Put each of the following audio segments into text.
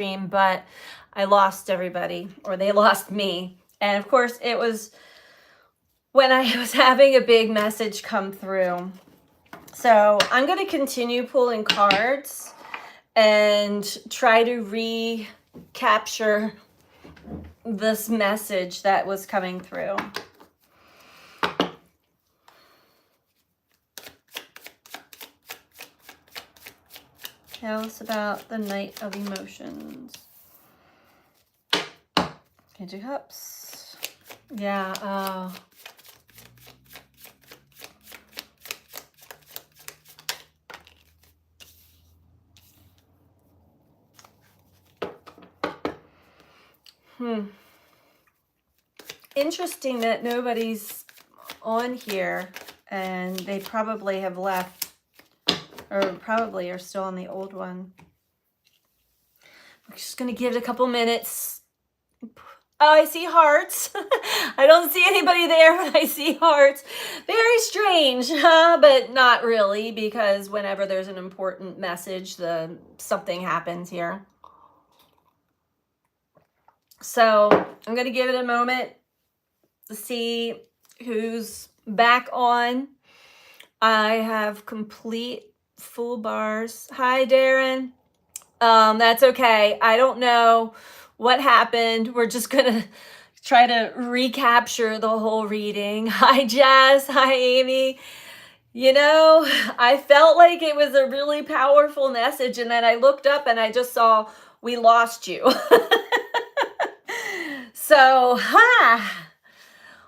stream, but I lost everybody, or they lost me. And of course, it was when I was having a big message come through. So I'm going to continue pulling cards and try to recapture this message that was coming through. Tell us about the Knight of Emotions. Page of Cups. Yeah, Interesting that nobody's on here, and they probably have left, or probably are still on the old one. We're just going to give it a couple minutes. Oh, I see hearts. I don't see anybody there, but I see hearts. Very strange, but not really, because whenever there's an important message, something happens here. So I'm going to give it a moment to see who's back on. I have complete full bars. Hi, Darren. That's okay. I don't know what happened. We're just going to try to recapture the whole reading. Hi, Jess. Hi, Amy. You know, I felt like it was a really powerful message, and then I looked up and I just saw we lost you. So,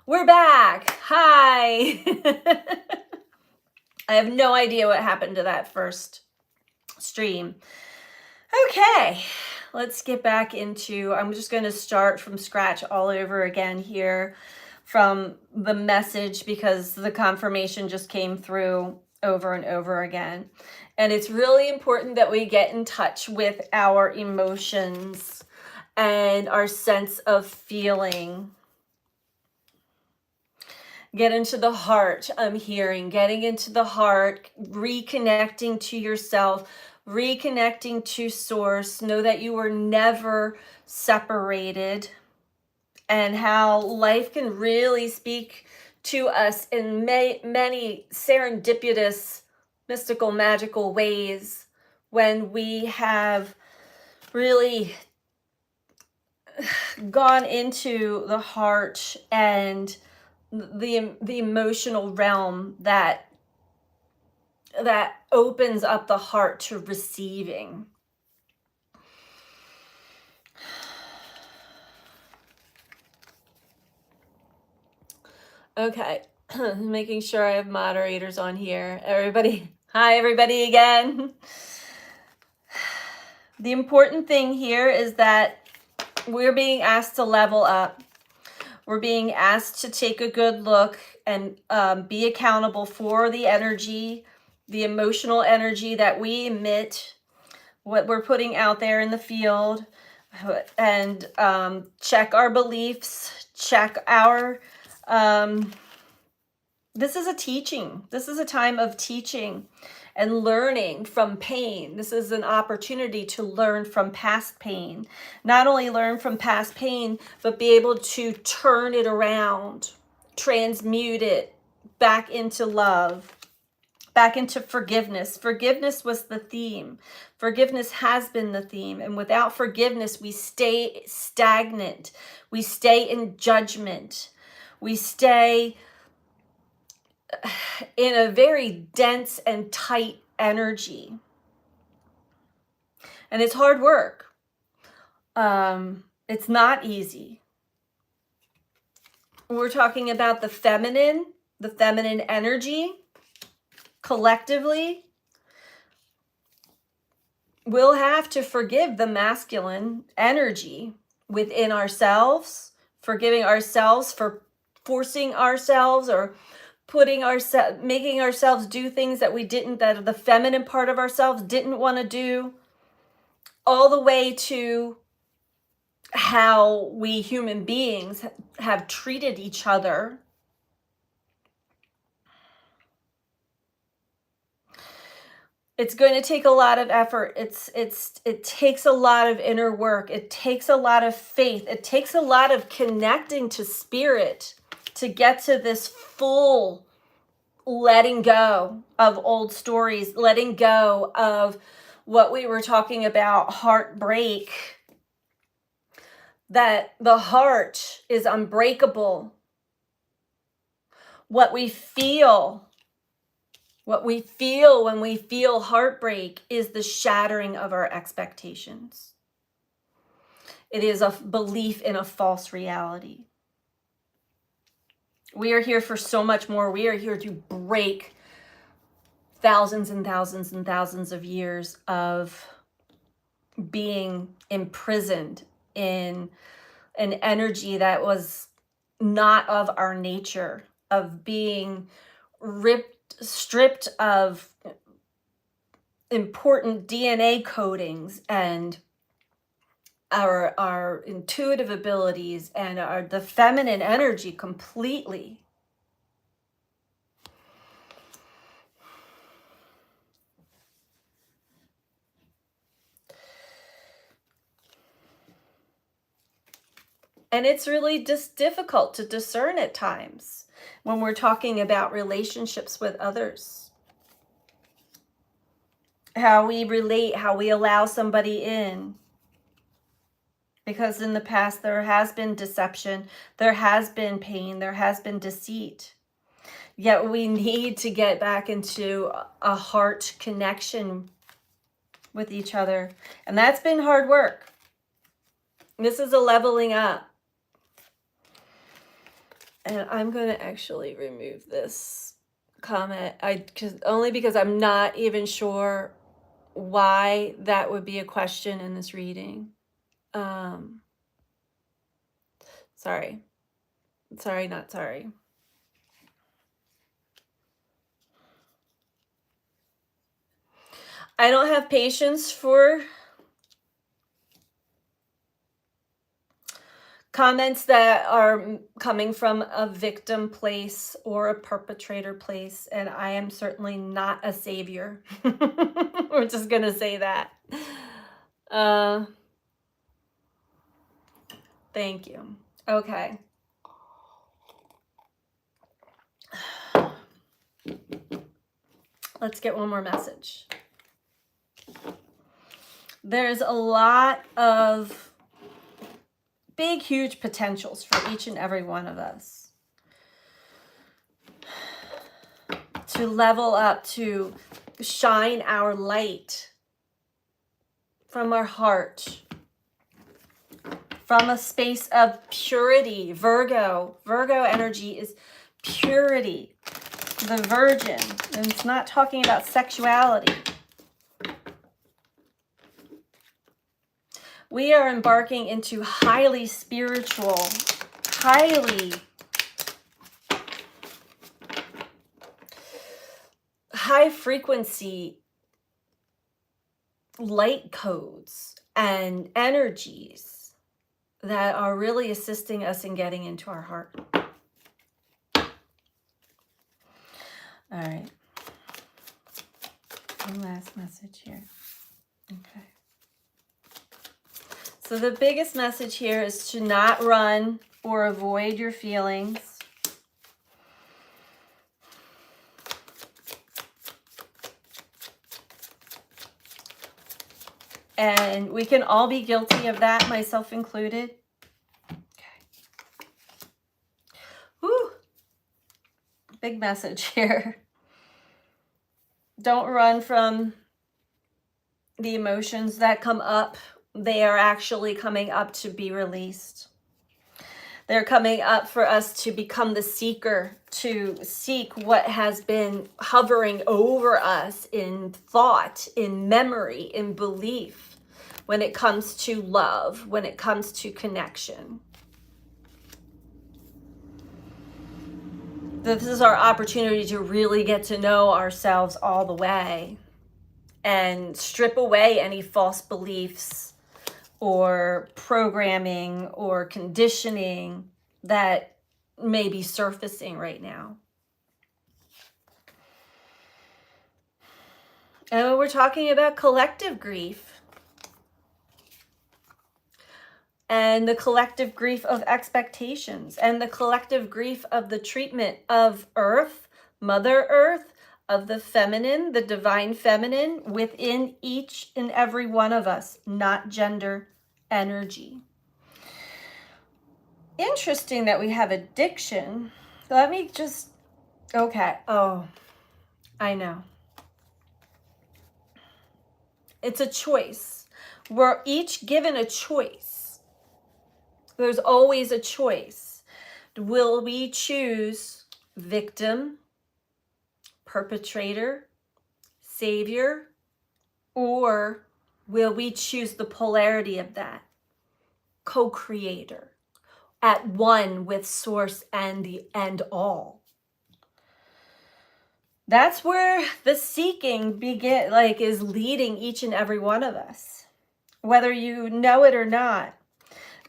we're back. Hi. I have no idea what happened to that first stream. Okay, let's get back into, I'm just going to start from scratch all over again here from the message, because the confirmation just came through over and over again. And it's really important that we get in touch with our emotions and our sense of feeling. Get into the heart, I'm hearing. Getting into the heart, reconnecting to yourself, reconnecting to source. Know that you were never separated, and how life can really speak to us in many serendipitous, mystical, magical ways when we have really gone into the heart and the emotional realm that opens up the heart to receiving. Okay, making sure I have moderators on here. Everybody, hi everybody again. The important thing here is that we're being asked to level up. We're being asked to take a good look and be accountable for the energy, the emotional energy that we emit, what we're putting out there in the field, and check our beliefs, check our, this is a teaching. This is a time of teaching and learning from pain. This is an opportunity to learn from past pain. Not only learn from past pain, but be able to turn it around, transmute it back into love, back into forgiveness. Forgiveness was the theme. Forgiveness has been the theme. And without forgiveness, we stay stagnant. We stay in judgment. We stay in a very dense and tight energy. And it's hard work. It's not easy. We're talking about the feminine energy collectively. We'll have to forgive the masculine energy within ourselves, forgiving ourselves for forcing ourselves or making ourselves do things that that the feminine part of ourselves didn't want to do, all the way to how we human beings have treated each other. It's going to take a lot of effort. It takes a lot of inner work. It takes a lot of faith. It takes a lot of connecting to spirit to get to this full letting go of old stories, letting go of what we were talking about, heartbreak, that the heart is unbreakable. What we feel when we feel heartbreak is the shattering of our expectations. It is a belief in a false reality. We are here for so much more. We are here to break thousands and thousands and thousands of years of being imprisoned in an energy that was not of our nature, of being stripped of important DNA codings and our intuitive abilities and the feminine energy completely. And it's really just difficult to discern at times when we're talking about relationships with others. How we relate, how we allow somebody in. Because in the past, there has been deception, there has been pain, there has been deceit. Yet we need to get back into a heart connection with each other. And that's been hard work. This is a leveling up. And I'm going to actually remove this comment. Only because I'm not even sure why that would be a question in this reading. Sorry, not sorry. I don't have patience for comments that are coming from a victim place or a perpetrator place, and I am certainly not a savior. We're just gonna say that. Thank you. Okay. Let's get one more message. There's a lot of big, huge potentials for each and every one of us to level up, to shine our light from our heart, from a space of purity. Virgo energy is purity, the virgin, and it's not talking about sexuality. We are embarking into highly spiritual, high frequency light codes and energies that are really assisting us in getting into our heart. All right. One last message here. Okay. So the biggest message here is to not run or avoid your feelings. And we can all be guilty of that, myself included. Okay. Woo! Big message here. Don't run from the emotions that come up. They are actually coming up to be released. They're coming up for us to become the seeker, to seek what has been hovering over us in thought, in memory, in belief, when it comes to love, when it comes to connection. This is our opportunity to really get to know ourselves all the way and strip away any false beliefs or programming or conditioning that may be surfacing right now. And we're talking about collective grief and the collective grief of expectations and the collective grief of the treatment of Earth, Mother Earth, of the feminine, the divine feminine within each and every one of us, not gender energy. Interesting that we have addiction. Let me just, okay. Oh, I know. It's a choice. We're each given a choice. There's always a choice. Will we choose victim, perpetrator, savior, or will we choose the polarity of that? Co-creator, at one with source and the end all. That's where the seeking is leading each and every one of us, whether you know it or not.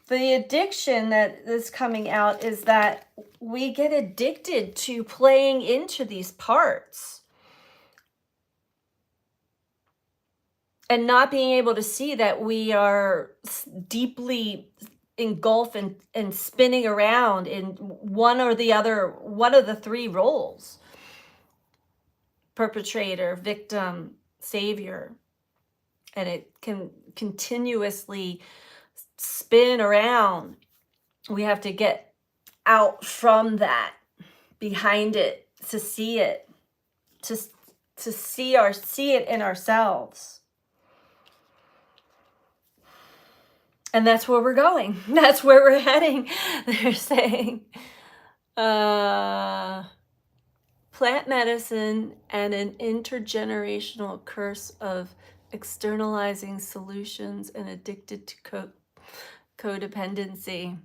The addiction that is coming out is that we get addicted to playing into these parts and not being able to see that we are deeply engulfed and spinning around in one of the three roles: perpetrator, victim, savior. And it can continuously spin around. We have to get out from that, behind it, to see it, to see it in ourselves. And that's where we're going. That's where we're heading. They're saying plant medicine and an intergenerational curse of externalizing solutions and addicted to codependency.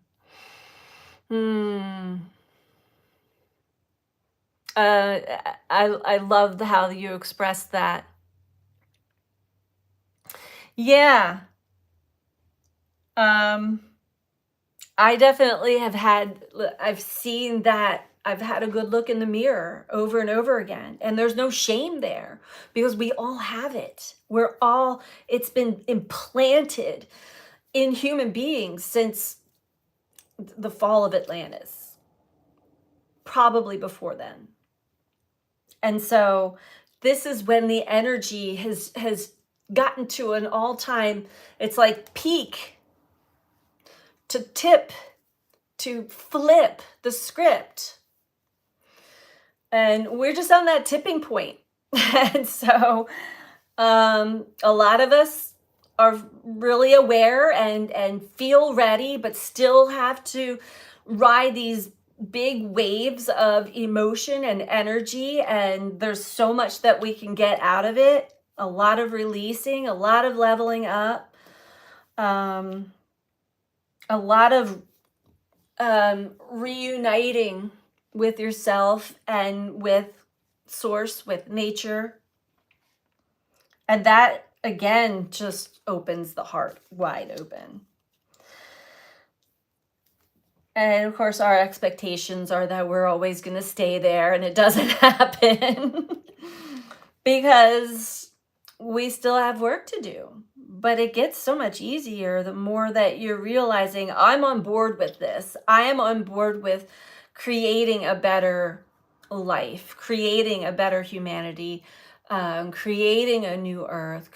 I love how you expressed that. Yeah. I definitely I've seen that. I've had a good look in the mirror over and over again, and there's no shame there because we all have it. It's been implanted in human beings since the fall of Atlantis, probably before then. And so this is when the energy has gotten to an all-time, it's like peak, to tip, to flip the script. And we're just on that tipping point. And so a lot of us are really aware and feel ready, but still have to ride these big waves of emotion and energy. And there's so much that we can get out of it. A lot of releasing, a lot of leveling up, a lot of reuniting with yourself and with source, with nature. And that, again, just opens the heart wide open. And of course, our expectations are that we're always going to stay there, and it doesn't happen because we still have work to do. But it gets so much easier the more that you're realizing, I'm on board with this. I am on board with creating a better life, creating a better humanity, creating a new earth,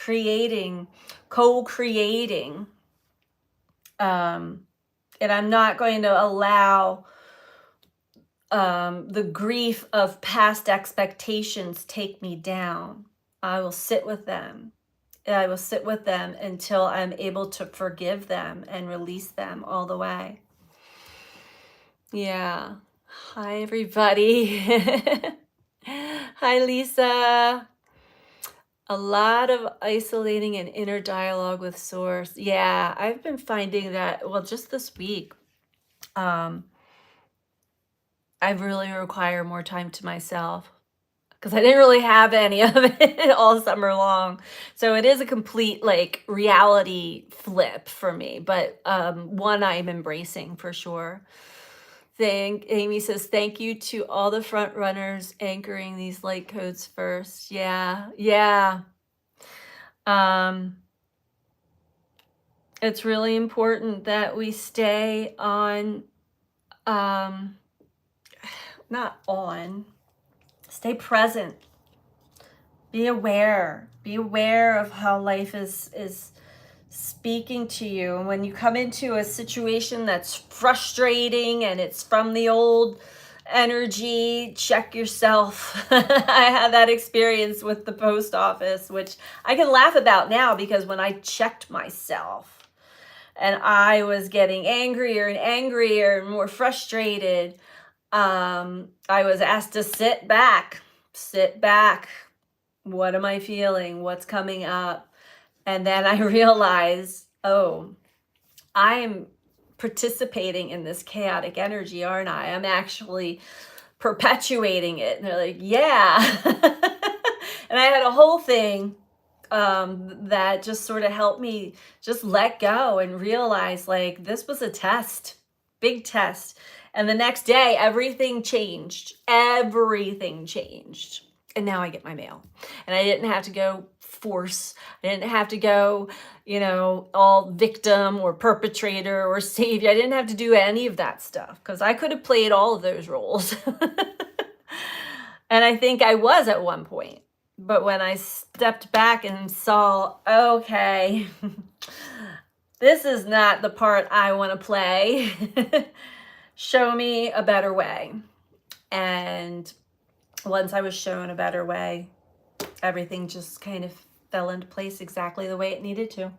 co-creating. And I'm not going to allow the grief of past expectations take me down. I will sit with them. I will sit with them until I'm able to forgive them and release them all the way. Yeah. Hi, everybody. Hi, Lisa. A lot of isolating and inner dialogue with source. Yeah, I've been finding that, well, just this week, I really require more time to myself because I didn't really have any of it all summer long. So it is a complete reality flip for me, but one I'm embracing for sure. Amy says, thank you to all the front runners anchoring these light codes first. Yeah. It's really important that we stay on, not on, stay present. Be aware. Be aware of how life is speaking to you. And when you come into a situation that's frustrating and it's from the old energy, check yourself. I had that experience with the post office, which I can laugh about now, because when I checked myself and I was getting angrier and angrier and more frustrated, I was asked to sit back. What am I feeling? What's coming up? And then I realized, oh, I'm participating in this chaotic energy, aren't I? I'm actually perpetuating it. And they're like, yeah. And I had a whole thing that just sort of helped me just let go and realize, like, this was a test, big test. And the next day, everything changed. Everything changed. And now I get my mail. And I didn't have to go force. I didn't have to go, all victim or perpetrator or savior. I didn't have to do any of that stuff, because I could have played all of those roles. And I think I was at one point. But when I stepped back and saw, okay, this is not the part I want to play. Show me a better way. And once I was shown a better way, everything just kind of fell into place exactly the way it needed to.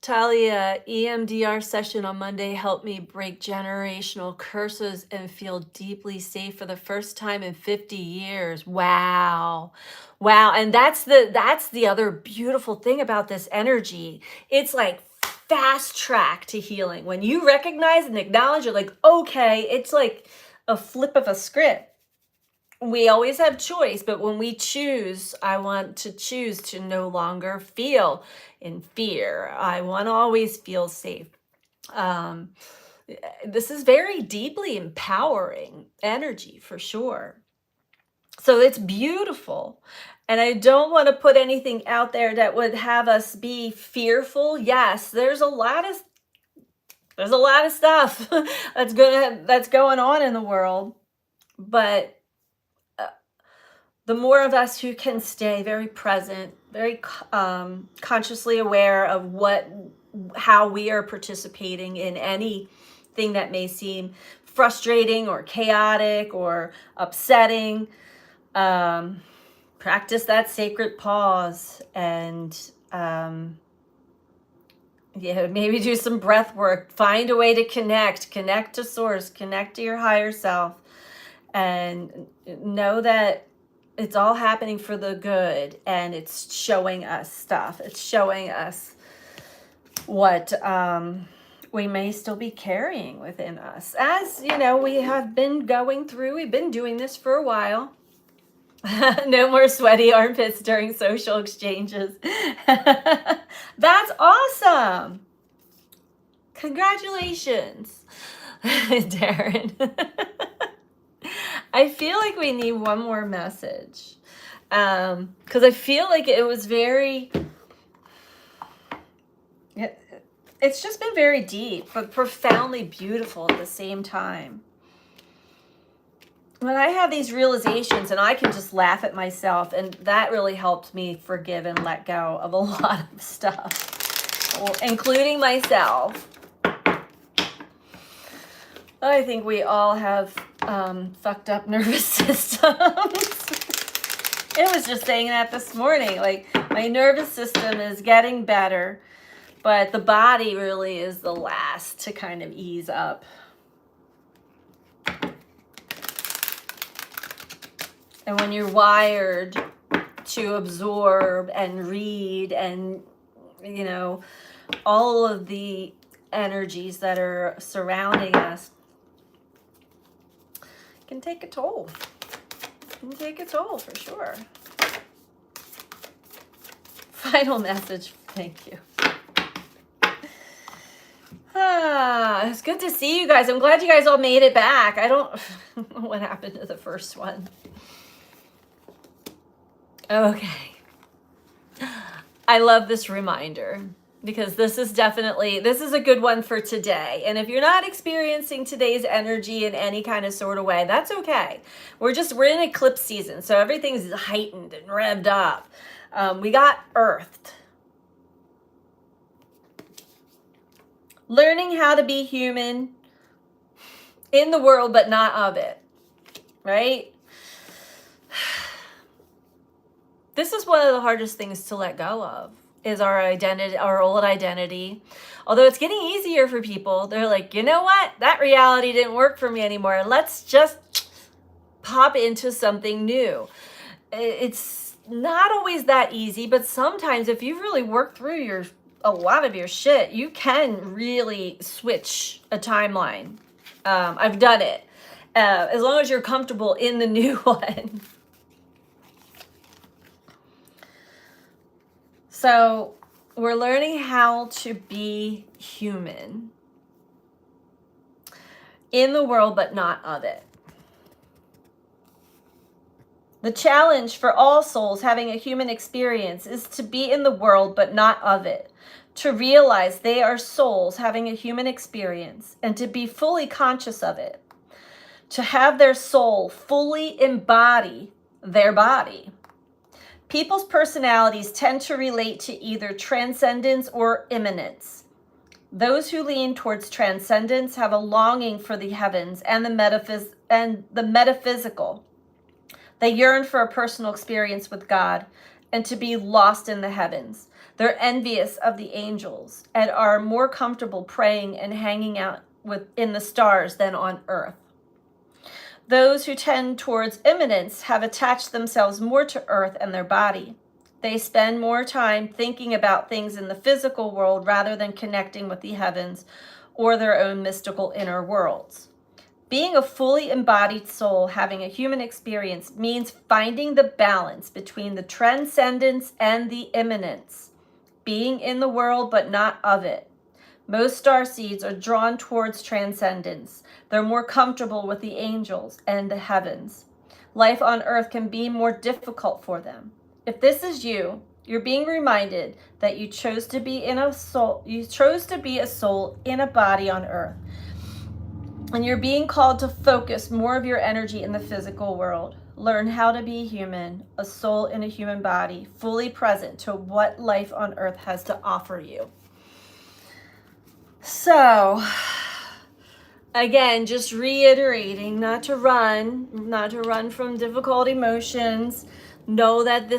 Talia, EMDR session on Monday helped me break generational curses and feel deeply safe for the first time in 50 years. Wow. Wow. And that's the other beautiful thing about this energy. It's like fast track to healing. When you recognize and acknowledge, you're like, okay, it's like a flip of a script. We always have choice, but when we choose, I want to choose to no longer feel in fear. I want to always feel safe. This is very deeply empowering energy for sure. So it's beautiful. And I don't want to put anything out there that would have us be fearful. Yes, there's a lot of stuff that's going on in the world, but the more of us who can stay very present, very consciously aware of how we are participating in anything that may seem frustrating or chaotic or upsetting, practice that sacred pause and maybe do some breath work, find a way to connect to source, connect to your higher self, and know that it's all happening for the good, and it's showing us stuff. It's showing us what we may still be carrying within us. As we have been going through, we've been doing this for a while. No more sweaty armpits during social exchanges. That's awesome. Congratulations, Darren. I feel like we need one more message, because I feel like it was it's just been very deep, but profoundly beautiful at the same time. When I have these realizations, and I can just laugh at myself, and that really helped me forgive and let go of a lot of stuff, including myself. I think we all have fucked up nervous systems. I was just saying that this morning. Like, my nervous system is getting better, but the body really is the last to kind of ease up. And when you're wired to absorb and read and, all of the energies that are surrounding us, can take a toll. Can take a toll for sure. Final message. Thank you. It's good to see you guys. I'm glad you guys all made it back. I don't know what happened to the first one. Okay. I love this reminder because this is a good one for today. And if you're not experiencing today's energy in any kind of sort of way, that's okay. We're in eclipse season, so everything's heightened and revved up. We got earthed. Learning how to be human in the world, but not of it, right? This is one of the hardest things to let go of, is our identity, our old identity. Although it's getting easier for people. They're like, you know what? That reality didn't work for me anymore. Let's just pop into something new. It's not always that easy, but sometimes if you've really worked through a lot of your shit, you can really switch a timeline. I've done it. As long as you're comfortable in the new one. So we're learning how to be human in the world, but not of it. The challenge for all souls having a human experience is to be in the world, but not of it. To realize they are souls having a human experience and to be fully conscious of it. To have their soul fully embody their body. People's personalities tend to relate to either transcendence or immanence. Those who lean towards transcendence have a longing for the heavens and the metaphysical. They yearn for a personal experience with God and to be lost in the heavens. They're envious of the angels and are more comfortable praying and hanging out in the stars than on earth. Those who tend towards immanence have attached themselves more to earth and their body. They spend more time thinking about things in the physical world rather than connecting with the heavens or their own mystical inner worlds. Being a fully embodied soul having a human experience means finding the balance between the transcendence and the immanence. Being in the world but not of it. Most starseeds are drawn towards transcendence. They're more comfortable with the angels and the heavens. Life on earth can be more difficult for them. If this is you, you're being reminded that you chose to be a soul in a body on earth. And you're being called to focus more of your energy in the physical world. Learn how to be human, a soul in a human body, fully present to what life on earth has to offer you. So, again, just reiterating, not to run from difficult emotions. Know that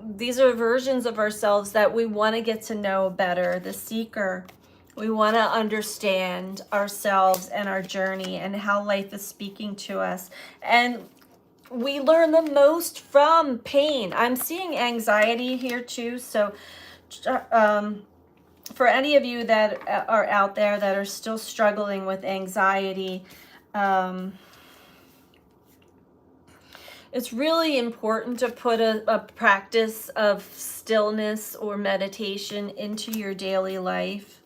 these are versions of ourselves that we want to get to know better. The seeker. We want to understand ourselves and our journey and how life is speaking to us. And we learn the most from pain. I'm seeing anxiety here too. So, for any of you that are out there that are still struggling with anxiety, it's really important to put a practice of stillness or meditation into your daily life,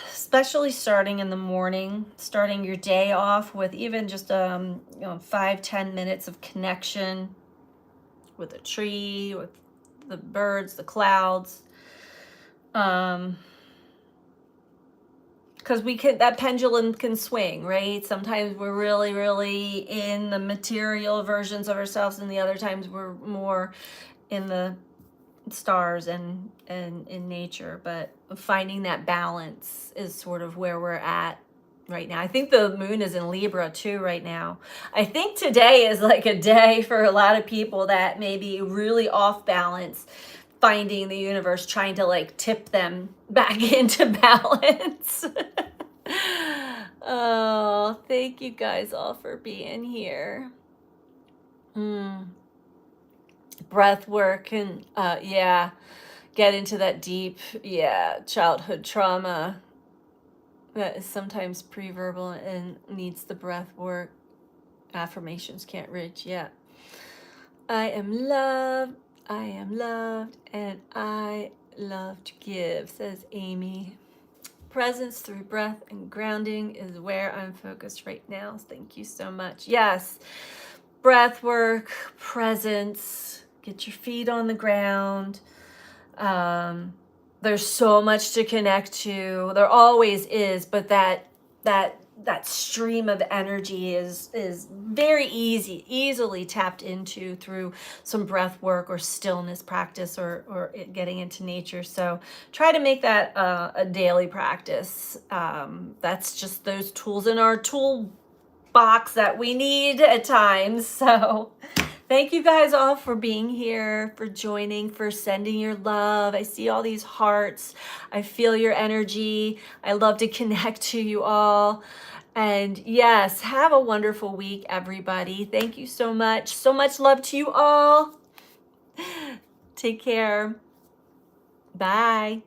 especially starting in the morning, starting your day off with even just 5-10 minutes of connection with a tree, with the birds, the clouds. Because that pendulum can swing, right? Sometimes we're really, really in the material versions of ourselves, and the other times we're more in the stars and in nature. But finding that balance is sort of where we're at right now. I think the moon is in Libra too right now. I think today is like a day for a lot of people that may be really off balance, finding the universe trying to like tip them back into balance. Oh, thank you guys all for being here. Breath work and get into that deep childhood trauma that is sometimes pre-verbal and needs the breath work. Affirmations can't reach. I am loved, and I love to give, says Amy. Presence through breath and grounding is where I'm focused right now. Thank you so much. Yes, breath work, presence, get your feet on the ground. There's so much to connect to. There always is, but that stream of energy is very easily tapped into through some breath work or stillness practice or getting into nature. So try to make that a daily practice. That's just those tools in our toolbox that we need at times. So thank you guys all for being here, for joining, for sending your love. I see all these hearts. I feel your energy. I love to connect to you all. And yes, have a wonderful week, everybody. Thank you so much. So much love to you all. Take care. Bye.